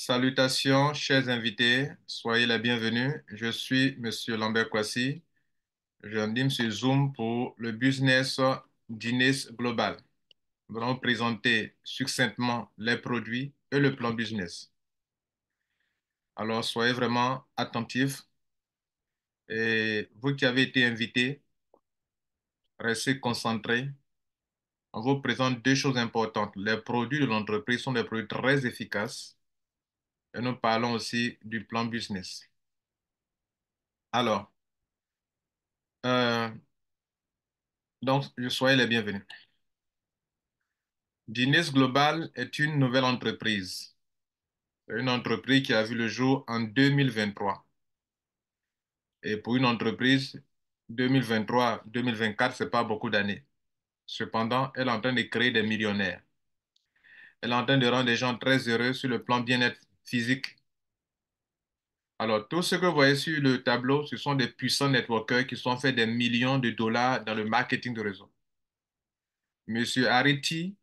Salutations, chers invités, soyez les bienvenus. Je suis Monsieur Lambert Kwasi. J'anime sur Zoom pour le business Guinness Global. Nous allons présenter succinctement les produits et le plan business. Alors, soyez vraiment attentifs et vous qui avez été invités, restez concentrés. On vous présente deux choses importantes. Les produits de l'entreprise sont des produits très efficaces et nous parlons aussi du plan business. Alors, euh, donc, soyez les bienvenus. Guinness Global est une nouvelle entreprise. C'est une entreprise qui a vu le jour en 2023. Et pour une entreprise, 2023-2024, c'est pas beaucoup d'années. Cependant, elle est en train de créer des millionnaires. Elle est en train de rendre les gens très heureux sur le plan bien-être physique. Alors, tout ce que vous voyez sur le tableau, ce sont des puissants networkers qui sont fait des millions de dollars dans le marketing de réseau. Monsieur Ariti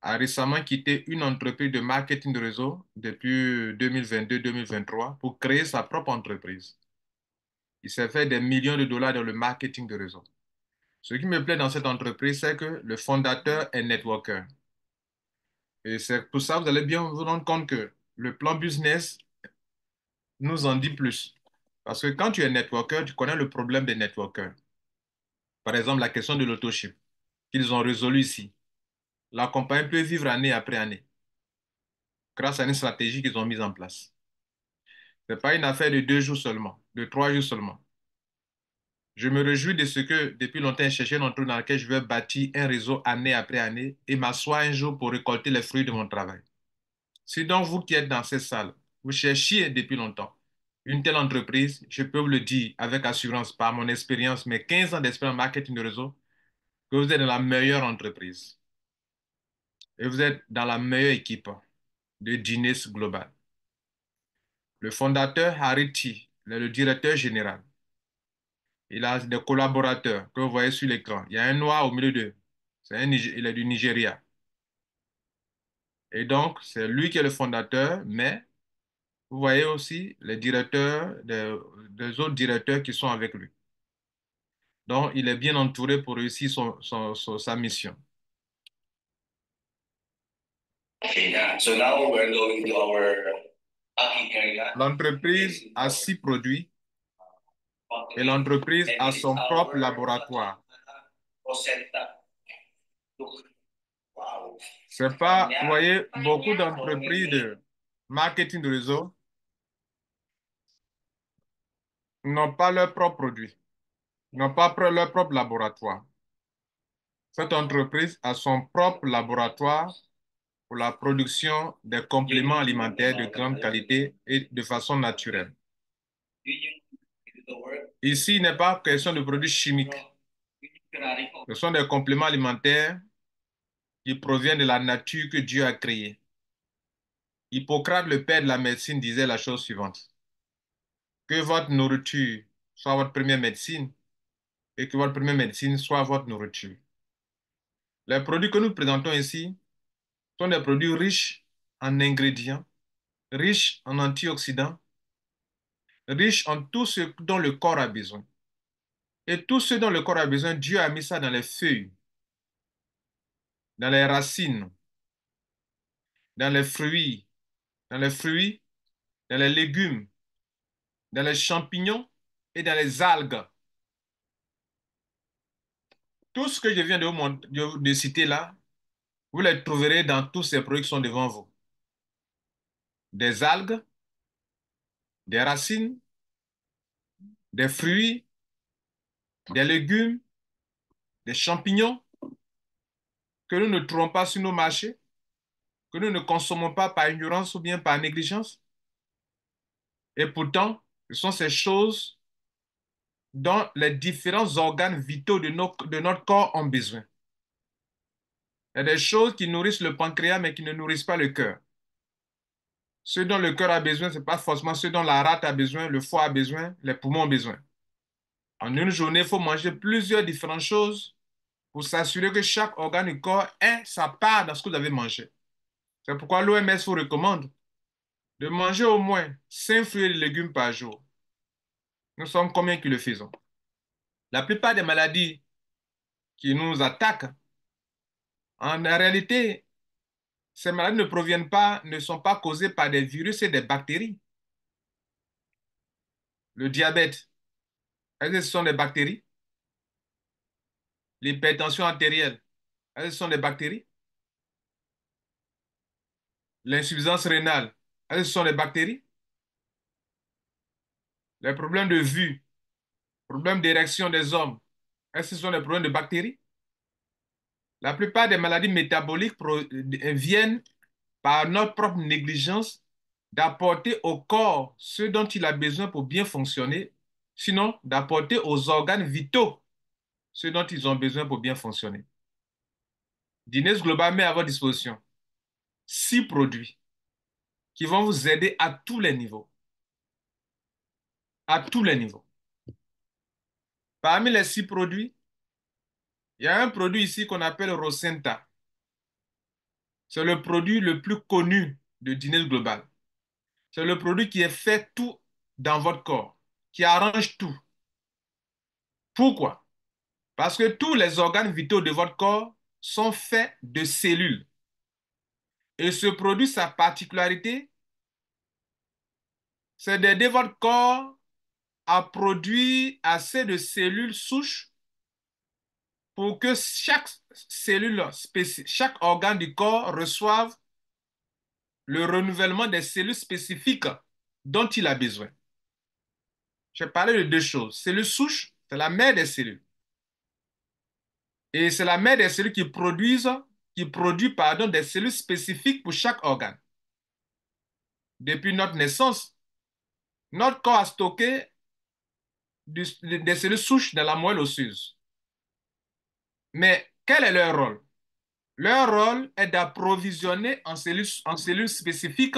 a récemment quitté une entreprise de marketing de réseau depuis 2022-2023 pour créer sa propre entreprise. Il s'est fait des millions de dollars dans le marketing de réseau. Ce qui me plaît dans cette entreprise, c'est que le fondateur est networker. Et c'est pour ça que vous allez bien vous rendre compte que le plan business nous en dit plus. Parce que quand tu es networker, tu connais le problème des networkers. Par exemple, la question de l'autoship qu'ils ont résolu ici. La compagnie peut vivre année après année grâce à une stratégie qu'ils ont mise en place. Ce n'est pas une affaire de 2 jours seulement, de 3 jours seulement. Je me réjouis de ce que, depuis longtemps, j'ai cherché une entreprise dans laquelle je vais bâtir un réseau année après année et m'asseoir un jour pour récolter les fruits de mon travail. Si donc vous qui êtes dans cette salle, vous cherchiez depuis longtemps une telle entreprise, je peux vous le dire avec assurance par mon expérience, mes 15 ans d'expérience en marketing de réseau, que vous êtes dans la meilleure entreprise et vous êtes dans la meilleure équipe de Guinness Global. Le fondateur Harry T, le directeur général. Il a des collaborateurs que vous voyez sur l'écran. Il y a un noir au milieu d'eux. Il est du Nigeria. Et donc, c'est lui qui est le fondateur, mais vous voyez aussi les directeurs, des autres directeurs qui sont avec lui. Donc, il est bien entouré pour réussir sa mission. Okay, yeah. So now we're going to our packing area. L'entreprise a 6 produits et l'entreprise And a this is son our propre laboratoire. Rosetta. Look, wow. C'est pas, vous voyez, beaucoup d'entreprises de marketing de réseau n'ont pas leur propre produit, n'ont pas leur propre laboratoire. Cette entreprise a son propre laboratoire pour la production des compléments alimentaires de grande qualité et de façon naturelle. Ici, il n'est pas question de produits chimiques. Ce sont des compléments alimentaires qui proviennent de la nature que Dieu a créée. Hippocrate, le père de la médecine, disait la chose suivante: que votre nourriture soit votre première médecine et que votre première médecine soit votre nourriture. Les produits que nous présentons ici sont des produits riches en ingrédients, riches en antioxydants, riches en tout ce dont le corps a besoin. Et tout ce dont le corps a besoin, Dieu a mis ça dans les feuilles, dans les racines, dans les fruits, dans les fruits, dans les légumes, dans les champignons et dans les algues. Tout ce que je viens de citer là, vous les trouverez dans tous ces produits qui sont devant vous. Des algues, des racines, des fruits, des légumes, des champignons que nous ne trouvons pas sur nos marchés, que nous ne consommons pas par ignorance ou bien par négligence. Et pourtant, ce sont ces choses dont les différents organes vitaux de notre corps ont besoin. Il y a des choses qui nourrissent le pancréas, mais qui ne nourrissent pas le cœur. Ce dont le cœur a besoin, ce n'est pas forcément ce dont la rate a besoin, le foie a besoin, les poumons ont besoin. En une journée, il faut manger plusieurs différentes choses pour s'assurer que chaque organe du corps ait sa part dans ce que vous avez mangé. C'est pourquoi l'OMS vous recommande de manger au moins 5 fruits et légumes par jour. Nous sommes combien qui le faisons? La plupart des maladies qui nous attaquent, en réalité, ces maladies ne proviennent pas, ne sont pas causées par des virus et des bactéries. Le diabète, est-ce que ce sont des bactéries? L'hypertension artérielle, est-ce que ce sont des bactéries? L'insuffisance rénale, est-ce que ce sont des bactéries? Les problèmes de vue, problèmes d'érection des hommes, est-ce que ce sont des problèmes de bactéries? La plupart des maladies métaboliques viennent par notre propre négligence d'apporter au corps ce dont il a besoin pour bien fonctionner, sinon d'apporter aux organes vitaux ce dont ils ont besoin pour bien fonctionner. Guinness Global met à votre disposition 6 produits qui vont vous aider à tous les niveaux. À tous les niveaux. Parmi les 6 produits, il y a un produit ici qu'on appelle Rosenta. C'est le produit le plus connu de Guinness Global. C'est le produit qui est fait tout dans votre corps, qui arrange tout. Pourquoi? Parce que tous les organes vitaux de votre corps sont faits de cellules. Et ce produit, sa particularité, c'est d'aider votre corps à produire assez de cellules souches pour que chaque cellule, chaque organe du corps reçoive le renouvellement des cellules spécifiques dont il a besoin. J'ai parlé de 2 choses. Cellules souches, c'est la mère des cellules. Et c'est la mère des cellules qui produit, pardon, des cellules spécifiques pour chaque organe. Depuis notre naissance, notre corps a stocké des cellules souches dans la moelle osseuse. Mais quel est leur rôle? Leur rôle est d'approvisionner en cellules spécifiques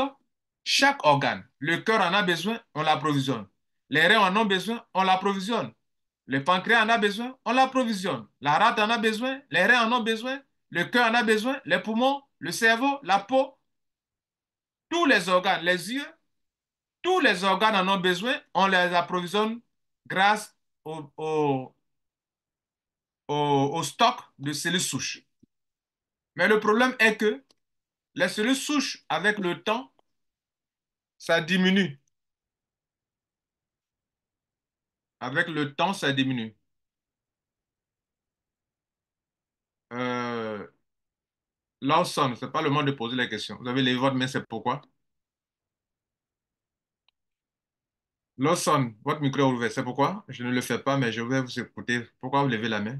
chaque organe. Le cœur en a besoin, on l'approvisionne. Les reins en ont besoin, on l'approvisionne. Le pancréas en a besoin, on l'approvisionne. La rate en a besoin, les reins en ont besoin, le cœur en a besoin, les poumons, le cerveau, la peau, tous les organes, les yeux, tous les organes en ont besoin, on les approvisionne grâce au stock de cellules souches. Mais le problème est que les cellules souches, avec le temps, ça diminue. Avec le temps, ça diminue. Euh, Lawson, ce n'est pas le moment de poser les questions. Vous avez levé votre main, c'est pourquoi? Lawson, votre micro est ouvert, c'est pourquoi? Je ne le fais pas, mais je vais vous écouter. Pourquoi vous levez la main?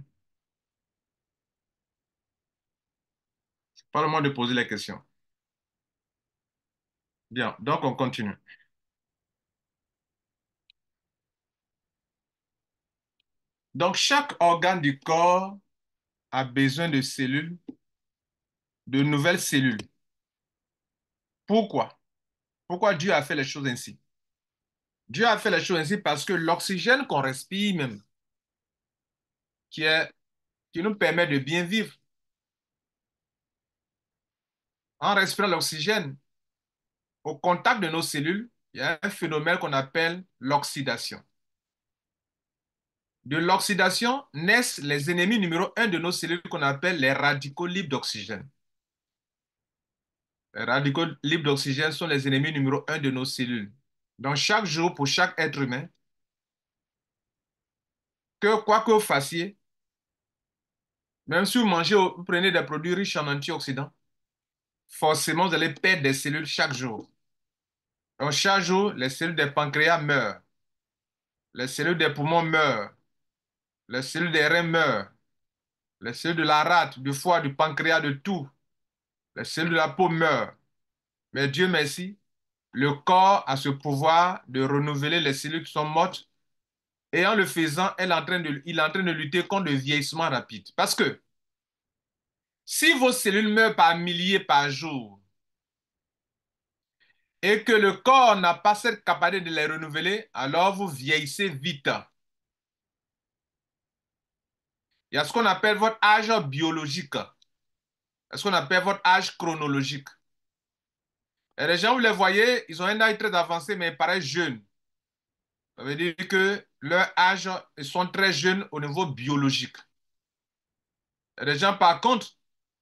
C'est pas le moment de poser les questions. Bien, donc on continue. Donc chaque organe du corps a besoin de cellules, de nouvelles cellules. Pourquoi? Pourquoi Dieu a fait les choses ainsi? Dieu a fait les choses ainsi parce que l'oxygène qu'on respire même, qui est, qui nous permet de bien vivre, en respirant l'oxygène, au contact de nos cellules, il y a un phénomène qu'on appelle l'oxydation. De l'oxydation naissent les ennemis numéro un de nos cellules qu'on appelle les radicaux libres d'oxygène. Les radicaux libres d'oxygène sont les ennemis numéro un de nos cellules. Donc chaque jour, pour chaque être humain, que quoi que vous fassiez, même si vous mangez, vous prenez des produits riches en antioxydants, forcément vous allez perdre des cellules chaque jour. Donc chaque jour, les cellules des pancréas meurent, les cellules des poumons meurent, les cellules des reins meurent, les cellules de la rate, du foie, du pancréas, de tout. Les cellules de la peau meurent. Mais Dieu merci, le corps a ce pouvoir de renouveler les cellules qui sont mortes. Et en le faisant, il est en train de lutter contre le vieillissement rapide. Parce que si vos cellules meurent par milliers par jour et que le corps n'a pas cette capacité de les renouveler, alors vous vieillissez vite. Il y a ce qu'on appelle votre âge biologique, ce qu'on appelle votre âge chronologique. Et les gens, vous les voyez, ils ont un âge très avancé, mais ils paraissent jeunes. Ça veut dire que leur âge, ils sont très jeunes au niveau biologique. Et les gens, par contre,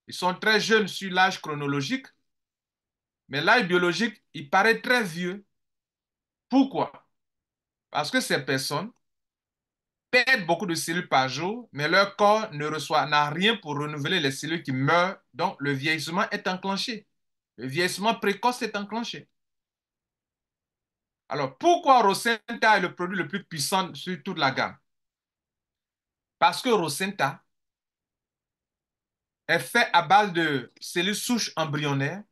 ils sont très jeunes sur l'âge chronologique, mais l'âge biologique, il paraît très vieux. Pourquoi? Parce que ces personnes perdent beaucoup de cellules par jour, mais leur corps n'a rien pour renouveler les cellules qui meurent, donc le vieillissement est enclenché. Le vieillissement précoce est enclenché. Alors, pourquoi Rosenta est le produit le plus puissant sur toute la gamme? Parce que Rosenta est fait à base de cellules souches embryonnaires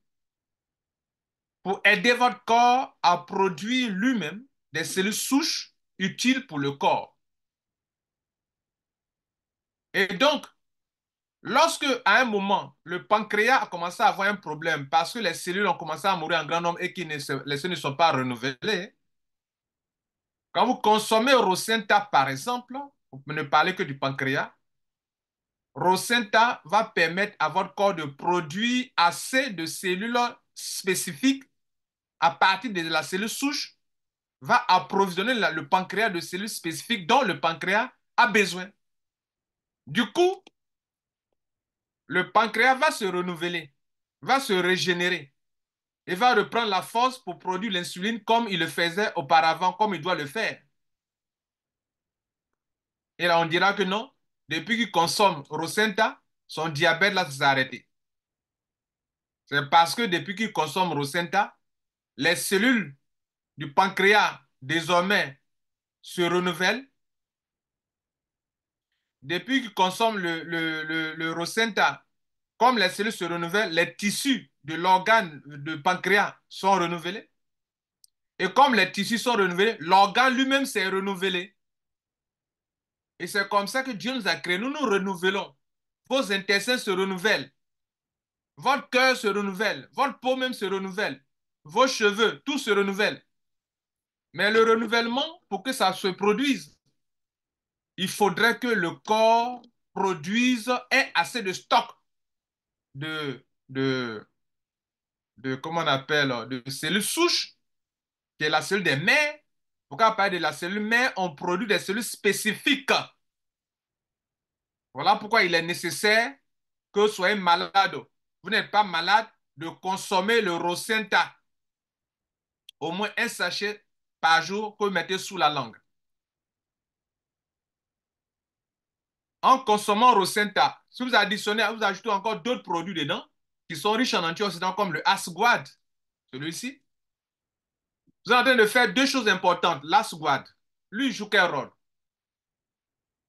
pour aider votre corps à produire lui-même des cellules souches utiles pour le corps. Et donc, lorsque, à un moment, le pancréas a commencé à avoir un problème parce que les cellules ont commencé à mourir en grand nombre et que les cellules ne sont pas renouvelées, quand vous consommez Rosenta, par exemple, pour ne parler que du pancréas, Rosenta va permettre à votre corps de produire assez de cellules spécifiques à partir de la cellule souche, va approvisionner le pancréas de cellules spécifiques dont le pancréas a besoin. Du coup, le pancréas va se renouveler, va se régénérer et va reprendre la force pour produire l'insuline comme il le faisait auparavant, comme il doit le faire. Et là, on dira que non, depuis qu'il consomme Rosenta, son diabète là s'est arrêté. C'est parce que depuis qu'il consomme Rosenta, les cellules du pancréas désormais se renouvellent. Depuis qu'il consomme le Rosenta, comme les cellules se renouvellent, les tissus de l'organe de pancréas sont renouvelés. Et comme les tissus sont renouvelés, l'organe lui-même s'est renouvelé. Et c'est comme ça que Dieu nous a créés. Nous nous renouvelons. Vos intestins se renouvellent. Votre cœur se renouvelle. Votre peau même se renouvelle. Vos cheveux, tout se renouvelle. Mais le renouvellement, pour que ça se produise, il faudrait que le corps produise ait assez de stock de, de, comment on appelle, de cellules souches, qui est la cellule des mères. Pourquoi parler de la cellule mère? On produit des cellules spécifiques. Voilà pourquoi il est nécessaire que vous soyez malade. Vous n'êtes pas malade de consommer le Rosenta. Au moins un sachet par jour que vous mettez sous la langue. En consommant Rosenta, si vous additionnez, vous ajoutez encore d'autres produits dedans qui sont riches en antioxydants comme le Asguad, celui-ci. Vous êtes en train de faire deux choses importantes. L'Asguad, lui, il joue quel rôle?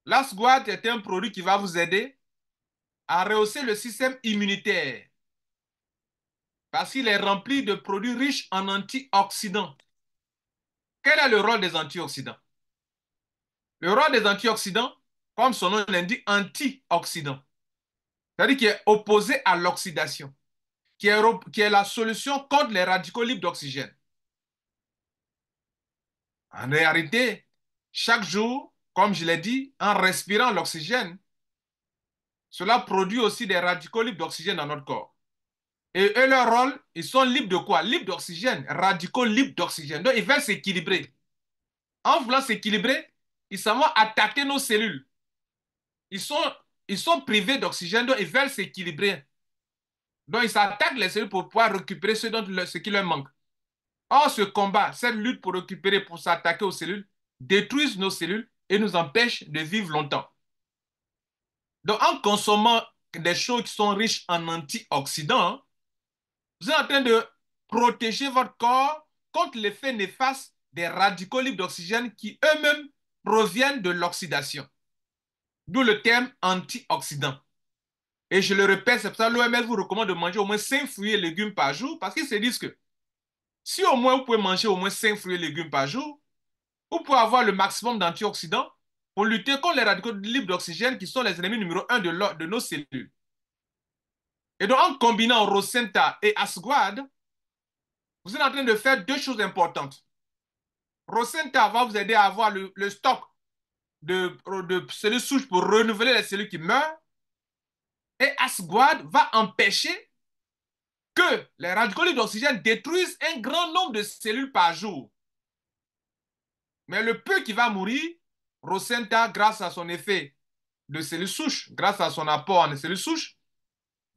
L'Asguad est un produit qui va vous aider à rehausser le système immunitaire parce qu'il est rempli de produits riches en antioxydants. Quel est le rôle des antioxydants? Le rôle des antioxydants, comme son nom l'indique, antioxydant, c'est-à-dire qui est opposé à l'oxydation, qui est la solution contre les radicaux libres d'oxygène. En réalité, chaque jour, comme je l'ai dit, en respirant l'oxygène, cela produit aussi des radicaux libres d'oxygène dans notre corps. Et eux, leur rôle, ils sont libres de quoi? Libres d'oxygène, radicaux libres d'oxygène. Donc, ils veulent s'équilibrer. En voulant s'équilibrer, ils s'en vont attaquer nos cellules. Ils sont, ils sont privés d'oxygène, donc ils veulent s'équilibrer. Donc, ils s'attaquent les cellules pour pouvoir récupérer ce qui leur manque. Or, ce combat, cette lutte pour récupérer, pour s'attaquer aux cellules, détruisent nos cellules et nous empêchent de vivre longtemps. Donc, en consommant des choses qui sont riches en antioxydants, vous êtes en train de protéger votre corps contre l'effet néfaste des radicaux libres d'oxygène qui eux-mêmes proviennent de l'oxydation. D'où le terme antioxydant. Et je le répète, c'est pour ça que l'OMS vous recommande de manger au moins 5 fruits et légumes par jour parce qu'ils se disent que si au moins vous pouvez manger au moins 5 fruits et légumes par jour, vous pouvez avoir le maximum d'antioxydants pour lutter contre les radicaux libres d'oxygène qui sont les ennemis numéro un de nos cellules. Et donc, en combinant Rosenta et Asguad, vous êtes en train de faire deux choses importantes. Rosenta va vous aider à avoir le stock de cellules souches pour renouveler les cellules qui meurent. Et Asguad va empêcher que les radicaux libres d'oxygène détruisent un grand nombre de cellules par jour. Mais le peu qui va mourir, Rosenta, grâce à son effet de cellules souches, grâce à son apport en cellules souches,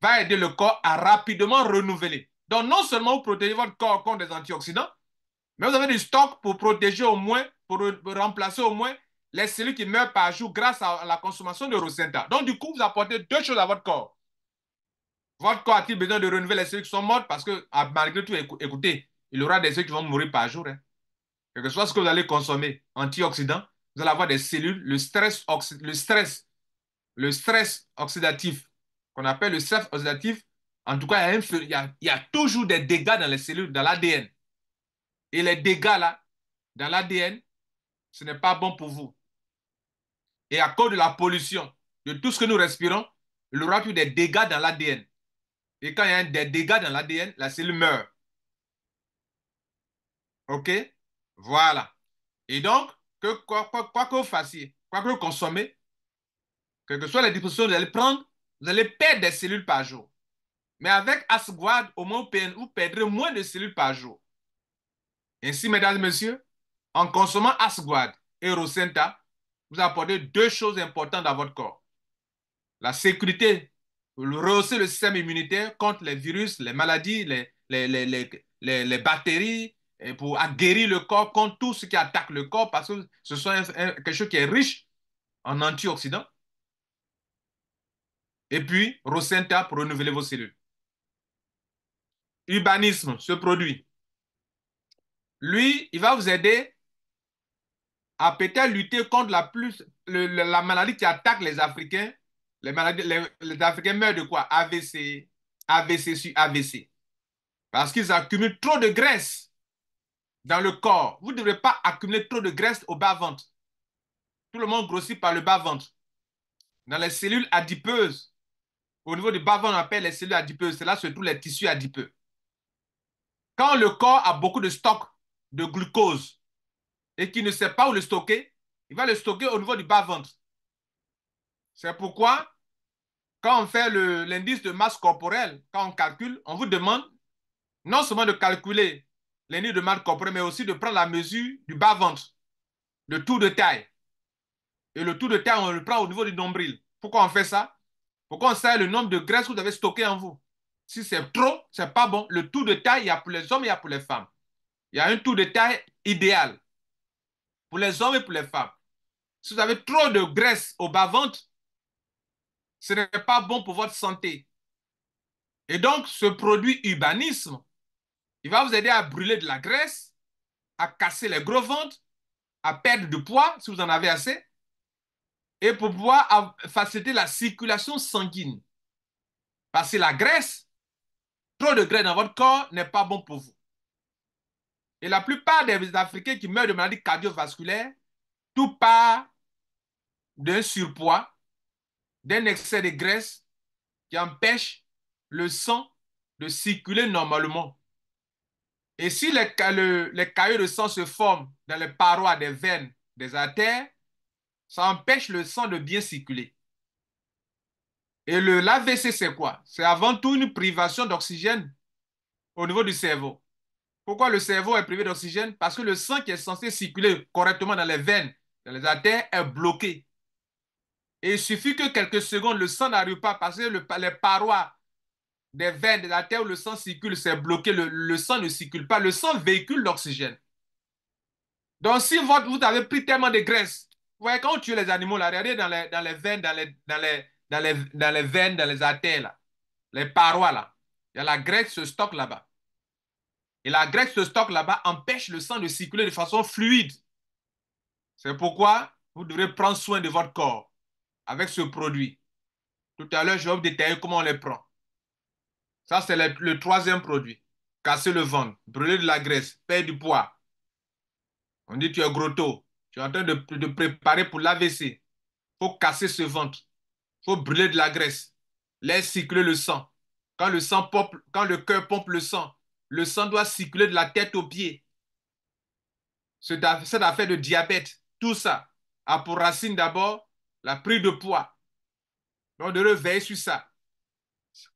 va aider le corps à rapidement renouveler. Donc, non seulement vous protégez votre corps contre des antioxydants, mais vous avez du stock pour protéger au moins, pour remplacer au moins les cellules qui meurent par jour grâce à la consommation de Rosenta. Donc, du coup, vous apportez deux choses à votre corps. Votre corps a-t-il besoin de renouveler les cellules qui sont mortes? Parce que, malgré tout, écoutez, il y aura des cellules qui vont mourir par jour. Hein. Quel que soit ce que vous allez consommer, antioxydants, vous allez avoir des cellules, le stress oxydatif, qu'on appelle le stress oxydatif, en tout cas, il y a toujours des dégâts dans les cellules, dans l'ADN. Et les dégâts là, dans l'ADN, ce n'est pas bon pour vous. Et à cause de la pollution, de tout ce que nous respirons, il y aura plus des dégâts dans l'ADN. Et quand il y a des dégâts dans l'ADN, la cellule meurt. OK? Voilà. Et donc, quoi que vous fassiez, quoi que vous consommez, quelles que soient les dispositions que vous allez prendre, vous allez perdre des cellules par jour. Mais avec Asguard, au moins, vous perdrez moins de cellules par jour. Ainsi, mesdames et messieurs, en consommant Asguard et Rosenta, vous apportez deux choses importantes dans votre corps. La sécurité, pour rehausser le système immunitaire contre les virus, les maladies, les bactéries, et pour guérir le corps contre tout ce qui attaque le corps, parce que ce sont quelque chose qui est riche en antioxydants. Et puis, Rosenta pour renouveler vos cellules. Urbanisme, ce produit. Lui, il va vous aider à peut-être lutter contre la maladie qui attaque les Africains. Les Africains meurent de quoi? AVC, AVC sur AVC. Parce qu'ils accumulent trop de graisse dans le corps. Vous ne devrez pas accumuler trop de graisse au bas-ventre. Tout le monde grossit par le bas-ventre. Dans les cellules adipeuses, au niveau du bas-ventre, on appelle les cellules adipeuses. C'est là surtout les tissus adipeux. Quand le corps a beaucoup de stock de glucose et qu'il ne sait pas où le stocker, il va le stocker au niveau du bas-ventre. C'est pourquoi, quand on fait l'indice de masse corporelle, quand on calcule, on vous demande non seulement de calculer l'indice de masse corporelle, mais aussi de prendre la mesure du bas-ventre, le tour de taille. Et le tour de taille, on le prend au niveau du nombril. Pourquoi on fait ça? Pourquoi on sait le nombre de graisses que vous avez stocké en vous? Si c'est trop, c'est pas bon. Le tour de taille, il y a pour les hommes, il y a pour les femmes. Il y a un tour de taille idéal pour les hommes et pour les femmes. Si vous avez trop de graisse au bas-ventre, ce n'est pas bon pour votre santé. Et donc, ce produit urbanisme, il va vous aider à brûler de la graisse, à casser les gros ventres, à perdre du poids si vous en avez assez, et pour pouvoir faciliter la circulation sanguine. Parce que la graisse, trop de graisse dans votre corps n'est pas bon pour vous. Et la plupart des Africains qui meurent de maladies cardiovasculaires, tout part d'un surpoids, d'un excès de graisse qui empêche le sang de circuler normalement. Et si les caillots de sang se forment dans les parois des veines, des artères, ça empêche le sang de bien circuler. Et l'AVC, c'est quoi? C'est avant tout une privation d'oxygène au niveau du cerveau. Pourquoi le cerveau est privé d'oxygène? Parce que le sang qui est censé circuler correctement dans les veines, dans les artères, est bloqué. Et il suffit que quelques secondes, le sang n'arrive pas parce que les parois des veines, des artères où le sang circule, c'est bloqué, le sang ne circule pas. Le sang véhicule l'oxygène. Donc, si vous avez pris tellement de graisse, vous voyez, quand on tue les animaux, là, regardez dans les veines, dans les veines, dans les artères, là, les parois, là, il y a la graisse qui se stocke là-bas. Et la graisse qui se stocke là-bas empêche le sang de circuler de façon fluide. C'est pourquoi vous devrez prendre soin de votre corps avec ce produit. Tout à l'heure, je vais vous détailler comment on les prend. Ça, c'est le troisième produit. Casser le ventre, brûler de la graisse, perdre du poids. On dit tu es grotto, tu es en train de préparer pour l'AVC. Il faut casser ce ventre. Il faut brûler de la graisse. Laisse circuler le sang. Quand le cœur pompe le sang doit circuler de la tête aux pieds. Cette affaire de diabète, tout ça a pour racine d'abord la prise de poids. Donc, on devrait veiller sur ça.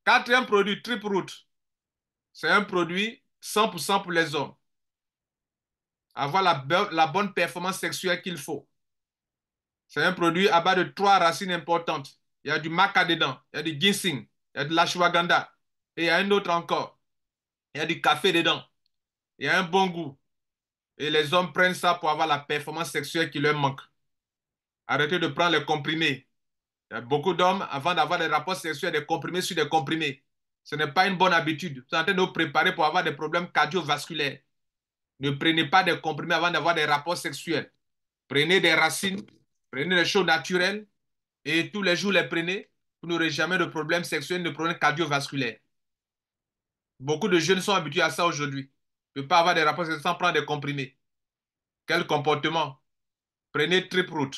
Quatrième produit, Triple Root. C'est un produit 100% pour les hommes. Avoir la bonne performance sexuelle qu'il faut. C'est un produit à base de 3 racines importantes. Il y a du maca dedans, il y a du ginseng, il y a de l'ashwagandha, et il y a un autre encore. Il y a du café dedans, il y a un bon goût. Et les hommes prennent ça pour avoir la performance sexuelle qui leur manque. Arrêtez de prendre les comprimés. Il y a beaucoup d'hommes, avant d'avoir des rapports sexuels, des comprimés sur des comprimés. Ce n'est pas une bonne habitude. Vous êtes en train de vous préparer pour avoir des problèmes cardiovasculaires. Ne prenez pas des comprimés avant d'avoir des rapports sexuels. Prenez des racines, prenez des choses naturelles et tous les jours les prenez. Vous n'aurez jamais de problème sexuel, de problème cardiovasculaire. Beaucoup de jeunes sont habitués à ça aujourd'hui. Ne pas avoir des rapports sexuels sans prendre des comprimés. Quel comportement? Prenez Triproot,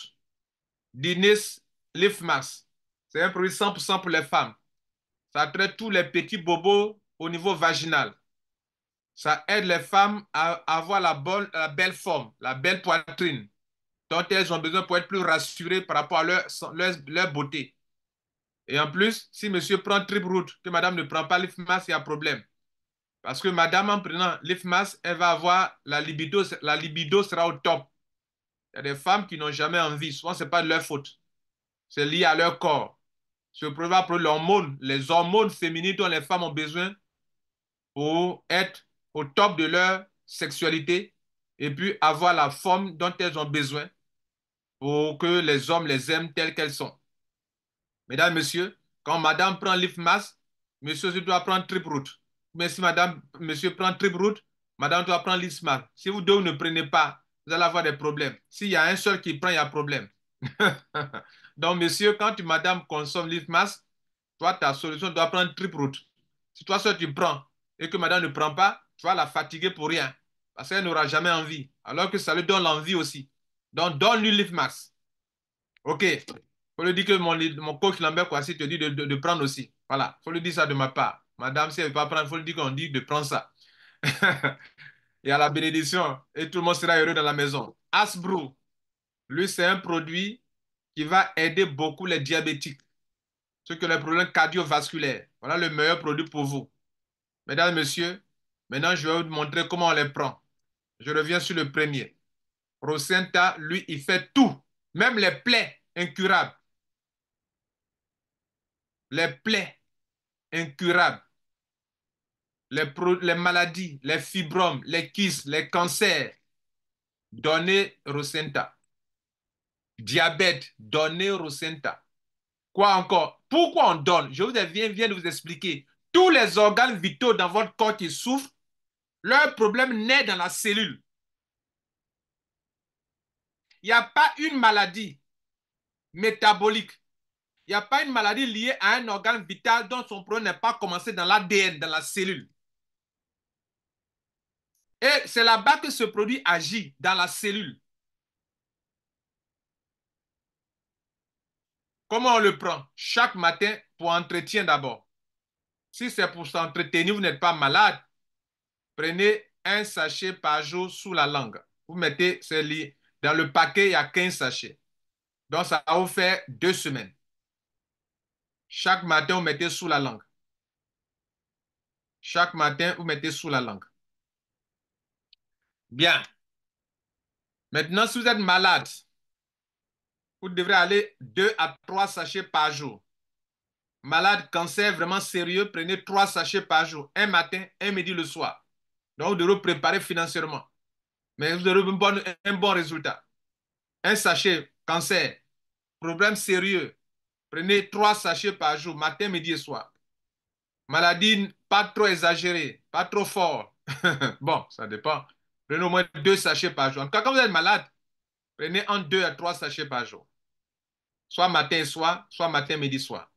Dinis Leaf Mask. C'est un produit 100% pour les femmes. Ça traite tous les petits bobos au niveau vaginal. Ça aide les femmes à avoir la belle forme, la belle poitrine, dont elles ont besoin pour être plus rassurées par rapport à leur beauté. Et en plus, si monsieur prend Triproot, que madame ne prend pas l'IFMAS, il y a problème. Parce que madame, en prenant l'IFMAS, elle va avoir la libido sera au top. Il y a des femmes qui n'ont jamais envie. Souvent, ce n'est pas de leur faute. C'est lié à leur corps. Ce problème va prendre l'hormone, les hormones féminines dont les femmes ont besoin pour être au top de leur sexualité et puis avoir la forme dont elles ont besoin pour que les hommes les aiment telles qu'elles sont. Mesdames, Messieurs, quand madame prend l'IFMAS, monsieur doit prendre Triproot. Mais si madame, monsieur prend Triproot, madame doit prendre l'IFMAS. Si vous deux ne prenez pas, vous allez avoir des problèmes. S'il y a un seul qui prend, il y a problème. Donc, monsieur, quand madame consomme l'IFMAS, toi, ta solution doit prendre Triproot. Si toi seul tu prends et que madame ne prend pas, tu vas la fatiguer pour rien. Parce qu'elle n'aura jamais envie. Alors que ça lui donne l'envie aussi. Donc, donne-lui l'IFMAS. OK. Faut lui dire que mon coach Lambert Kwasi te dit de prendre aussi. Voilà. Faut lui dire ça de ma part. Madame, si elle ne veut pas prendre, faut lui dire qu'on dit de prendre ça. Et à la bénédiction. Et tout le monde sera heureux dans la maison. Asbro, lui, c'est un produit qui va aider beaucoup les diabétiques. Ceux qui ont les problèmes cardiovasculaires. Voilà le meilleur produit pour vous. Mesdames, Messieurs, maintenant, je vais vous montrer comment on les prend. Je reviens sur le premier. Rosenta, lui, il fait tout. Même les plaies incurables. Les plaies incurables, les maladies, les fibromes, les kystes, les cancers, donnez Rosenta. Diabète, donnez Rosenta. Quoi encore? Pourquoi on donne? Je viens de vous expliquer. Tous les organes vitaux dans votre corps qui souffrent, leur problème naît dans la cellule. Il n'y a pas une maladie métabolique. Il n'y a pas une maladie liée à un organe vital dont son problème n'est pas commencé dans l'ADN, dans la cellule. Et c'est là-bas que ce produit agit, dans la cellule. Comment on le prend? Chaque matin pour entretien d'abord. Si c'est pour s'entretenir, vous n'êtes pas malade, prenez un sachet par jour sous la langue. Vous mettez dans le paquet, il y a 15 sachets. Donc, ça va vous faire 2 semaines. Chaque matin, vous mettez sous la langue. Chaque matin, vous mettez sous la langue. Bien. Maintenant, si vous êtes malade, vous devrez aller 2 à 3 sachets par jour. Malade, cancer vraiment sérieux, prenez 3 sachets par jour. Un matin, un midi, le soir. Donc, vous devrez préparer financièrement. Mais vous aurez un bon résultat. Un sachet, cancer, problème sérieux. Prenez 3 sachets par jour, matin, midi et soir. Maladie, pas trop exagérée, pas trop fort. Bon, ça dépend. Prenez au moins 2 sachets par jour. En tout cas, quand vous êtes malade, prenez entre 2 à 3 sachets par jour. Soit matin et soir, soit matin, midi, soir.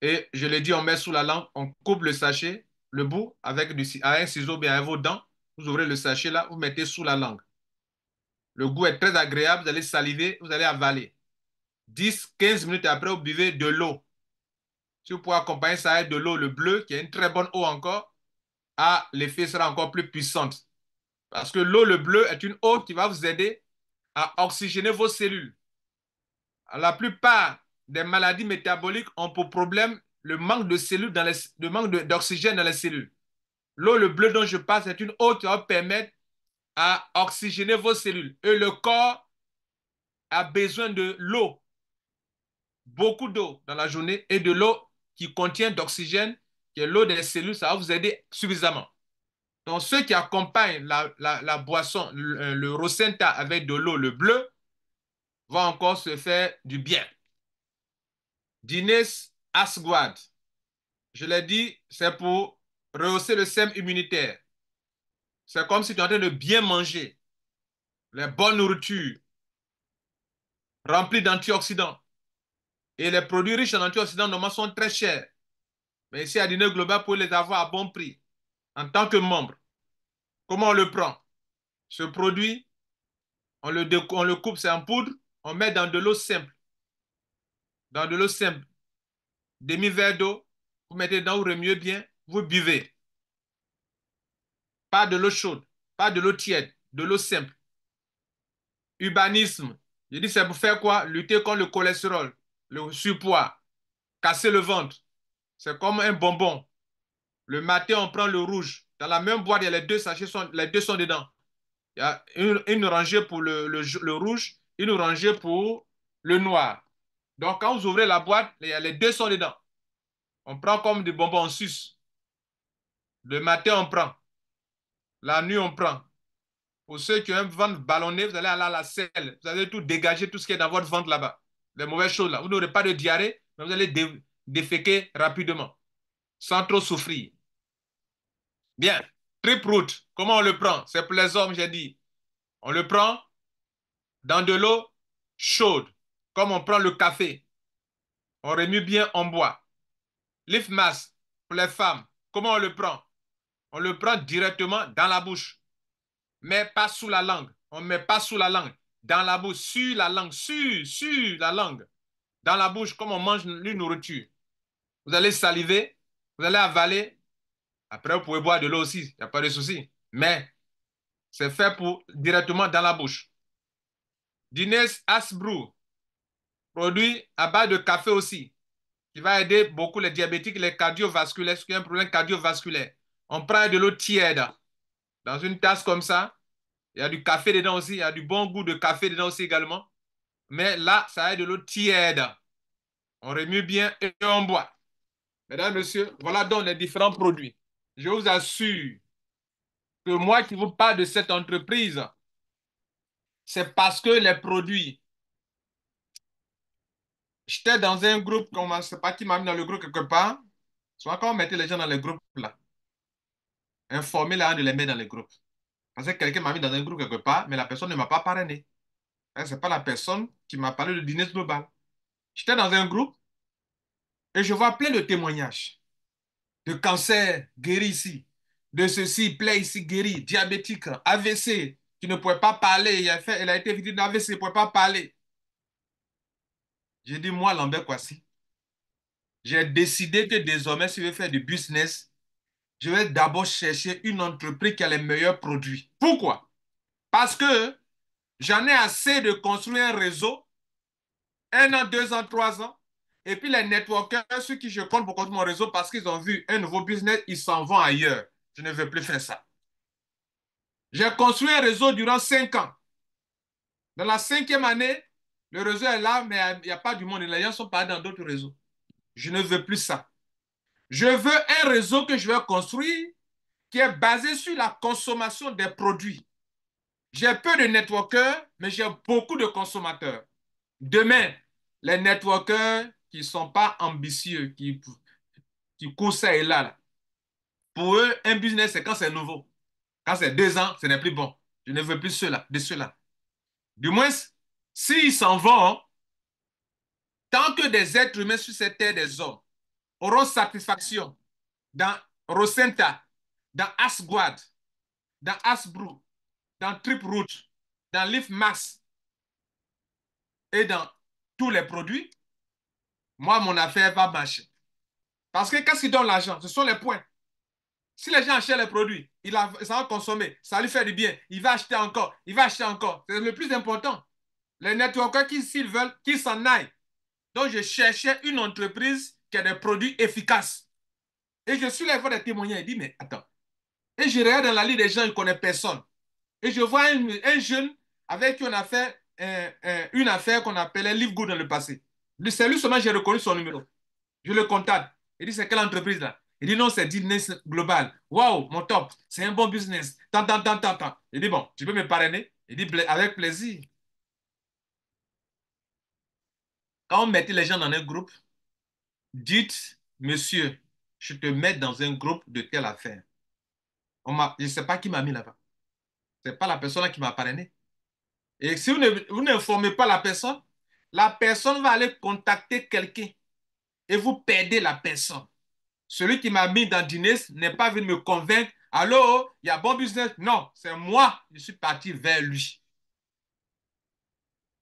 Et je l'ai dit, on met sous la langue, on coupe le sachet, le bout, avec un ciseau bien avec vos dents. Vous ouvrez le sachet là, vous mettez sous la langue. Le goût est très agréable, vous allez saliver, vous allez avaler. 10-15 minutes après, vous buvez de l'eau. Si vous pouvez accompagner ça avec de l'eau, le bleu, qui est une très bonne eau encore, l'effet sera encore plus puissant. Parce que l'eau, le bleu, est une eau qui va vous aider à oxygéner vos cellules. La plupart des maladies métaboliques ont pour problème le manque de cellules le manque d'oxygène dans les cellules. L'eau, le bleu dont je parle, c'est une eau qui va permettre à oxygéner vos cellules. Et le corps a besoin de l'eau, beaucoup d'eau dans la journée et de l'eau qui contient d'oxygène, qui est l'eau des cellules, ça va vous aider suffisamment. Donc, ceux qui accompagnent la boisson, le Rosenta avec de l'eau, le bleu, vont encore se faire du bien. Dines Asguad, je l'ai dit, c'est pour rehausser le système immunitaire. C'est comme si tu es en train de bien manger, les bonnes nourritures, remplies d'antioxydants. Et les produits riches en antioxydants, normalement, sont très chers. Mais ici, à Dîner Global, vous pouvez les avoir à bon prix. En tant que membre, comment on le prend? Ce produit, on le coupe, c'est en poudre, on met dans de l'eau simple. Dans de l'eau simple. Demi-verre d'eau, vous mettez dedans, vous remuez bien, vous buvez. Pas de l'eau chaude, pas de l'eau tiède, de l'eau simple. Urbanisme. Je dis, c'est pour faire quoi? Lutter contre le cholestérol, le surpoids, casser le ventre. C'est comme un bonbon. Le matin, on prend le rouge. Dans la même boîte, il y a les deux sachets, les deux sont dedans. Il y a une rangée pour le rouge, une rangée pour le noir. Donc, quand vous ouvrez la boîte, les deux sont dedans. On prend comme des bonbons en suce. Le matin, on prend. La nuit, on prend. Pour ceux qui ont un ventre ballonné, vous allez aller à la selle. Vous allez tout dégager, tout ce qui est dans votre ventre là-bas. Les mauvaises choses là. Vous n'aurez pas de diarrhée, mais vous allez déféquer rapidement, sans trop souffrir. Bien. Trip root, comment on le prend? C'est pour les hommes, j'ai dit. On le prend dans de l'eau chaude, comme on prend le café. On remue bien, on boit. Leaf mask, pour les femmes, comment on le prend? On le prend directement dans la bouche, mais pas sous la langue. On ne met pas sous la langue. Dans la bouche, sur la langue, sur la langue. Dans la bouche, comme on mange une nourriture. Vous allez saliver, vous allez avaler. Après, vous pouvez boire de l'eau aussi, il n'y a pas de souci. Mais c'est fait pour directement dans la bouche. Dines Asbrew, produit à base de café aussi, qui va aider beaucoup les diabétiques et les cardiovasculaires, ceux qui ont un problème cardiovasculaire. On prend de l'eau tiède dans une tasse comme ça. Il y a du café dedans aussi, il y a du bon goût de café dedans aussi également. Mais là, ça aide de l'eau tiède. On remue bien et on boit. Mesdames, Messieurs, voilà donc les différents produits. Je vous assure que moi qui vous parle de cette entreprise, c'est parce que les produits, j'étais dans un groupe, je ne sais pas qui m'a mis dans le groupe quelque part. Souvent, quand on mettait les gens dans les groupes là, informer là de les mettre dans les groupes. Parce que quelqu'un m'a mis dans un groupe quelque part, mais la personne ne m'a pas parrainé. Ce n'est pas la personne qui m'a parlé de dîner global. J'étais dans un groupe et je vois plein de témoignages de cancer guéri ici, de ceci, plaie ici guéri, diabétique, AVC, qui ne pouvait pas parler. Elle a été victime d'AVC, il ne pouvait pas parler. J'ai dit, moi, Lambert Kwasi, j'ai décidé que désormais, si je veux faire du business, je vais d'abord chercher une entreprise qui a les meilleurs produits. Pourquoi? Parce que j'en ai assez de construire un réseau, 1 an, 2 ans, 3 ans, et puis les networkers, ceux qui je compte pour construire mon réseau parce qu'ils ont vu un nouveau business, ils s'en vont ailleurs. Je ne veux plus faire ça. J'ai construit un réseau durant 5 ans. Dans la 5e année, le réseau est là, mais il n'y a pas du monde. Les gens sont pas dans d'autres réseaux. Je ne veux plus ça. Je veux un réseau que je vais construire qui est basé sur la consommation des produits. J'ai peu de networkers, mais j'ai beaucoup de consommateurs. Demain, les networkers qui ne sont pas ambitieux, qui courent ça et là, pour eux, un business, c'est quand c'est nouveau. Quand c'est 2 ans, ce n'est plus bon. Je ne veux plus de cela. Du moins, s'ils s'en vont, tant que des êtres humains sur cette terre des hommes auront satisfaction dans Rosenta, dans Asguad, dans Asbrew, dans Trip Root, dans Leaf Max et dans tous les produits, moi, mon affaire va marcher. Parce que qu'est-ce qui donne l'argent? Ce sont les points. Si les gens achètent les produits, ça va consommer, ça lui fait du bien, il va acheter encore, il va acheter encore. C'est le plus important. Les networkers qui, s'ils veulent, qu'ils s'en aillent. Donc, je cherchais une entreprise qui a des produits efficaces. Et je suis là voir des témoignages. Il dit, mais attends. Et je regarde dans la liste des gens, il ne connaît personne. Et je vois un jeune avec qui on a fait une affaire qu'on appelait Live Good dans le passé. C'est lui seulement, j'ai reconnu son numéro. Je le contacte. Il dit, c'est quelle entreprise là? Il dit, non, c'est Business Global. Waouh, mon top. C'est un bon business. Tant, tant, tant, tant, tant. Il dit, bon, tu peux me parrainer? Il dit, avec plaisir. Quand on mettait les gens dans un groupe, dites, monsieur, je te mets dans un groupe de telle affaire. Je ne sais pas qui m'a mis là-bas. Ce n'est pas la personne qui m'a parrainé. Et si vous n'informez pas la personne va aller contacter quelqu'un et vous perdez la personne. Celui qui m'a mis dans Dines n'est pas venu me convaincre. Allô, il y a bon business. Non, c'est moi. Je suis parti vers lui.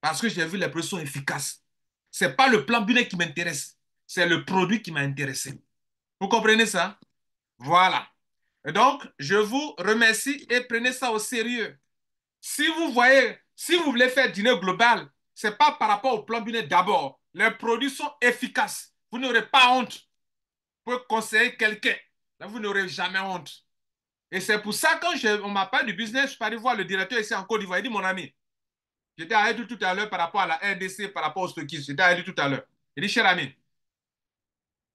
Parce que j'ai vu les pressions efficaces. Ce n'est pas le plan business qui m'intéresse. C'est le produit qui m'a intéressé. Vous comprenez ça? Voilà. Et donc, je vous remercie et prenez ça au sérieux. Si vous voyez, si vous voulez faire dîner global, ce n'est pas par rapport au plan business d'abord. Les produits sont efficaces. Vous n'aurez pas honte pour conseiller quelqu'un. Là, vous n'aurez jamais honte. Et c'est pour ça, quand on m'a parlé du business, je suis allé voir le directeur ici en Côte d'Ivoire. Il dit, mon ami, j'étais avec lui tout à l'heure par rapport à la RDC, par rapport au stockisme. J'étais avec lui tout à l'heure. Il dit, cher ami,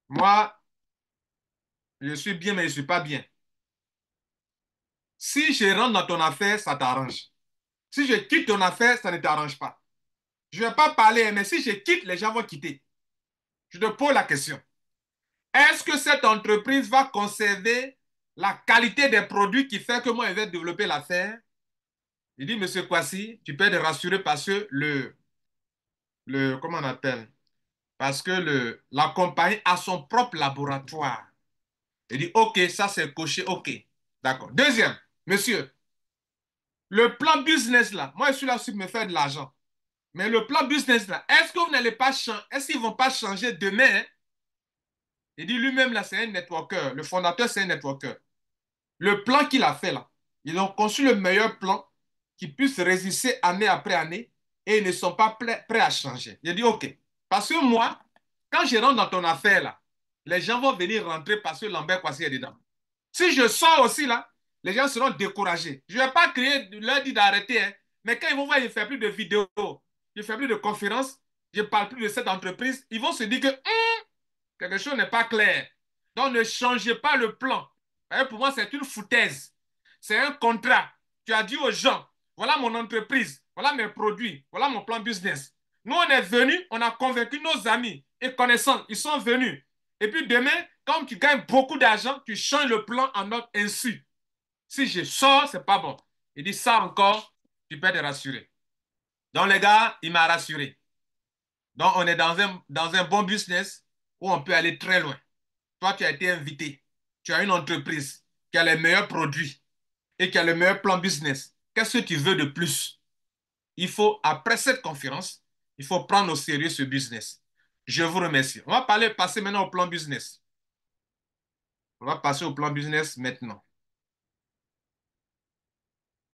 moi, je suis bien, mais je ne suis pas bien. Si je rentre dans ton affaire, ça t'arrange. Si je quitte ton affaire, ça ne t'arrange pas. Je ne vais pas parler, mais si je quitte, les gens vont quitter. Je te pose la question. Est-ce que cette entreprise va conserver la qualité des produits qui fait que moi, je vais développer l'affaire? Il dit, monsieur Kwasi, tu peux être rassuré parce que comment on appelle? Parce que la compagnie a son propre laboratoire. Il dit, OK, ça c'est coché, OK. D'accord. Deuxième, monsieur, le plan business là, moi je suis là aussi pour me faire de l'argent. Mais le plan business là, est-ce que vous n'allez pas changer, est-ce qu'ils ne vont pas changer demain? Hein? Il dit lui-même là, c'est un networker. Le fondateur, c'est un networker. Le plan qu'il a fait là, ils ont conçu le meilleur plan qui puisse résister année après année et ils ne sont pas prêts à changer. Il dit OK. Parce que moi, quand je rentre dans ton affaire là, les gens vont venir rentrer parce que Lambert Kwasi est dedans. Si je sors aussi là, les gens seront découragés. Je ne vais pas leur dire d'arrêter, hein, mais quand ils vont voir, je ne fais plus de vidéos, je ne fais plus de conférences, je ne parle plus de cette entreprise, ils vont se dire que quelque chose n'est pas clair. Donc ne changez pas le plan. Pour moi, c'est une foutaise. C'est un contrat. Tu as dit aux gens, voilà mon entreprise, voilà mes produits, voilà mon plan business. Nous, on est venus, on a convaincu nos amis et connaissants, ils sont venus. Et puis demain, quand tu gagnes beaucoup d'argent, tu changes le plan en notre insu. Si je sors, c'est pas bon. Il dit ça encore, tu peux te rassurer. Donc les gars, il m'a rassuré. Donc on est dans un bon business où on peut aller très loin. Toi, tu as été invité. Tu as une entreprise qui a les meilleurs produits et qui a le meilleur plan business. Qu'est-ce que tu veux de plus? Il faut, après cette conférence, il faut prendre au sérieux ce business. Je vous remercie. On va passer maintenant au plan business. On va passer au plan business maintenant.